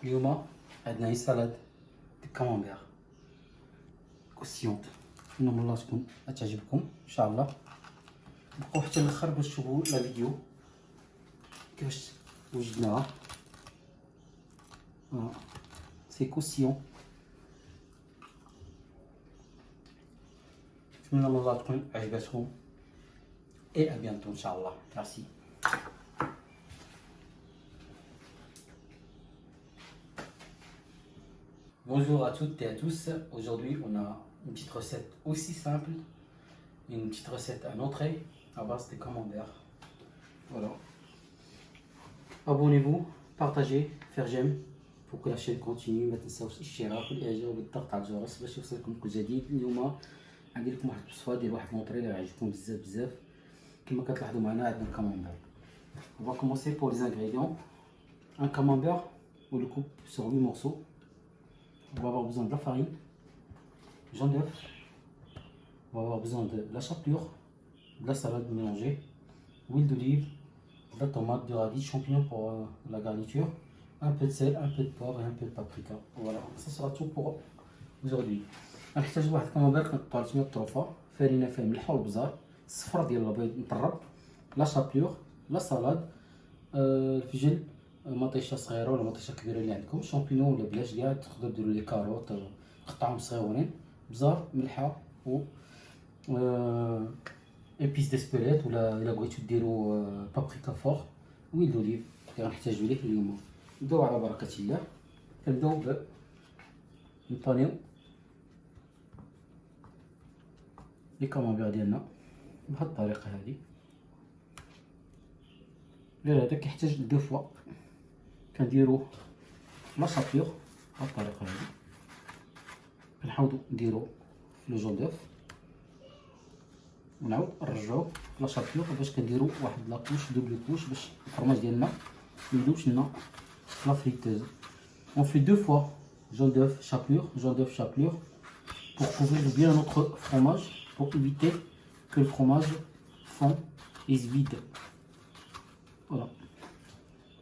اليوم عندنا سلطة الكامامبير كوسيونت. نتمنى الله تكون تعجبكم ان شاء الله. بقاو حتى الاخر باش تشوفوا لا فيديو كيفاش وجدناها. سي كوسيون. نتمنى الله تكون عجبتكم et à bientôt Inch'Allah. Merci. Bonjour à toutes et à tous. Aujourd'hui, on a une petite recette aussi simple, une petite recette à entrée à base de camembert. Voilà. Abonnez-vous, partagez, faire j'aime pour que la chaîne continue. ما تنساوش الاشتراك والاعجاب والضغط على الجرس باش يوصلكم كل جديد. اليوم عندي لكم واحد الوصفه ديال واحد لونطري اللي غيعجبكم بزاف بزاف. كما كتلاحظوا معنا عندنا الكامامبير. On va commencer pour les ingrédients. Un camembert, on le coupe sur 8 morceaux. On va avoir besoin de la farine, jaune d'œuf, on va avoir besoin de la chapelure, de la salade mélangée, huile d'olive, de la tomate, de radis, champignons pour la garniture, un peu de sel, un peu de poivre et un peu de paprika. Voilà, ça sera tout pour aujourd'hui. غنحتاج واحد الكامامبير كنقطعو ل 8 طروفه، فرينه فيه ملح والبزار، الصفر ديال البيض مطرب، لا شابلور، لا سالاد، الفجل، مطيشه صغيره ولا مطيشه كبيره اللي عندكم، شامبينيون ولا بلاش كاع، تقدروا ديروا لي كاروط قطعهم صغيورين، بزار، ملحه و ايبيس ديسبيريت ولا الا بغيتو ديروا بابريكا فور، ويل دوليف اللي غنحتاجو ليه اليوم. نبداو على بركه الله. كنبداو نطانيو لي كامامبير ديالنا بهاد الطريقه هادي. غير هذا كيحتاج دو فوا. كنديرو لا شابلور بهاد الطريقه هادي، كنحاولو نديرو في لو جون دوف ونعاود نرجعو لا شابلور باش كنديرو واحد لاكوش دوبل كوش باش الفرماج ديالنا ميدوبش لنا لا فريتوز. On fait deux fois jaune d'œuf chapelure pour couvrir bien notre fromage, pour éviter que le fromage fond et se vide. Voilà.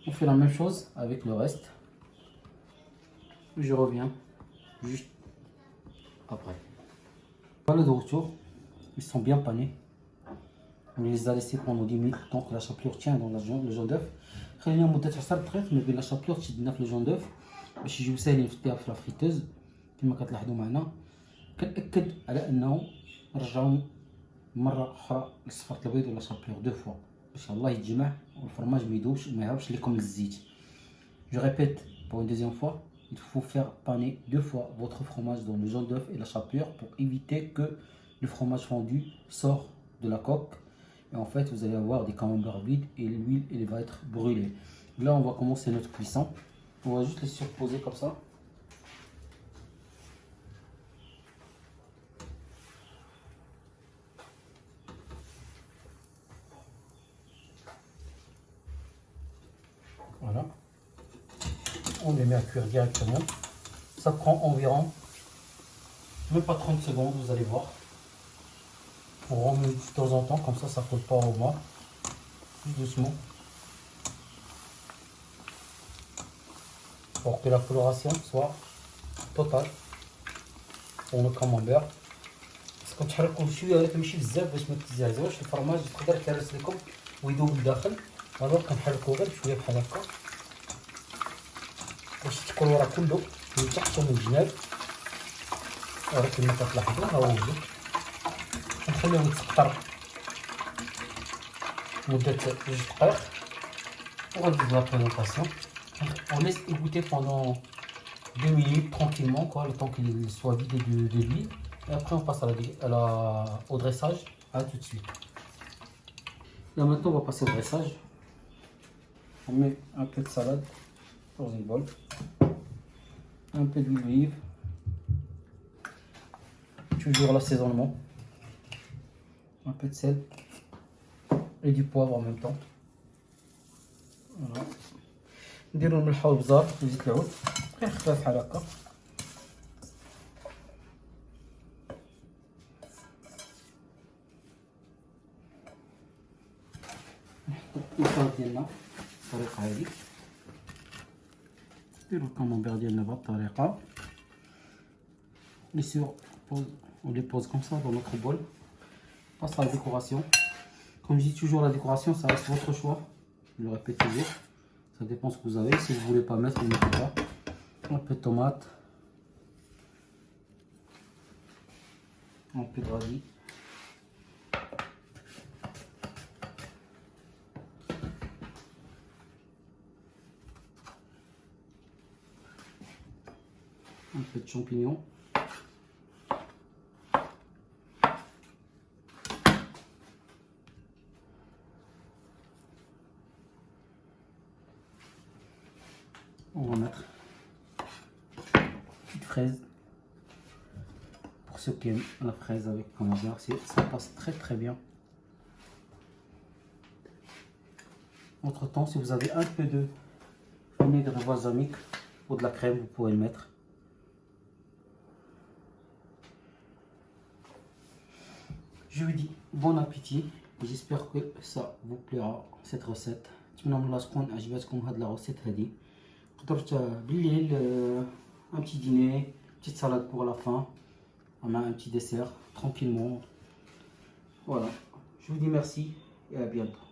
On fait la même chose avec le reste. Je reviens juste après. Voilà de retour. Ils sont bien panés. On les a laissés pendant 10 minutes tant que la chapelure tient dans le jaune d'œuf. خلينا مدة 10 دقائق ما بين لا شابلور تشدنا في لو دœuf باش يجيو ساهلين في الطياب في لا فريتوز. كما كتلاحظوا معنا كنأكد على انه نرجعو مرة أخرى لصفرة البيض ولا شابلور دو فوا باش الله يتجمع والفرماج ما يذوبش وما يهربش لكم للزيت. Je répète pour une deuxième fois, il faut faire paner deux fois votre fromage dans le jaune d'œuf et la chapelure pour éviter que le fromage fondu sort de la coque. Et en fait, vous allez avoir des camemberts vides et l'huile elle va être brûlée. Là, on va commencer notre cuisson. On va juste les surposer comme ça. Voilà. On les met à cuire directement. Ça prend environ, même pas 30 secondes, vous allez voir. On remet de temps en temps, comme ça, ça ne colle pas au bas. Tout doucement. Pour que la coloration soit totale pour le camembert. بس كنتحركوا شويه ولكن ماشي بزاف باش ما تزعزعوش الفرماج، يقدر يتهرس لكم ويذوب لداخل. الوغ كنحركوا غير بشويه بحال هكا باش الكلورة كله من تحت ومن الجناب. وراه كما كتلاحظوا ها هو وجد. كنخليوه يتسقطر مدة 2 دقائق وغندوز لا بريزونطاسيون. On laisse égoutter pendant 2 minutes tranquillement, quoi, le temps qu'il soit vidé de l'huile. Et après on passe au dressage. À tout de suite. Là maintenant on va passer au dressage. On met un peu de salade dans une bol, un peu d'huile d'olive, toujours l'assaisonnement, un peu de sel et du poivre en même temps. Voilà. نديرو الملح والبزار وزيت العود غير خفاف بحال هكا. نحطو البيض ديالنا بالطريقه هذه. نديرو الكاممبير ديالنا بهاد الطريقه. Bien sûr, on les pose comme ça dans notre bol. On passe à la décoration. Comme je dis toujours, la décoration, ça reste votre choix. Je le répète toujours. Ça dépend ce que vous avez. Si vous ne voulez pas mettre, vous ne mettez pas. Un peu de tomate. Un peu de radis. Un peu de champignons. On va mettre une petite fraise. Pour ceux qui aiment la fraise avec camembert, ça passe très bien. Entre temps, si vous avez un peu de vinaigre balsamique ou de la crème, vous pouvez le mettre. Je vous dis bon appétit. J'espère que ça vous plaira cette recette. نتمنى من الله تكون عجبتكم هاد لا recette هادي. قدرت بالليل un petit dîner, petite salade pour la fin, un petit dessert tranquillement. Voilà. Je vous dis merci et à bientôt.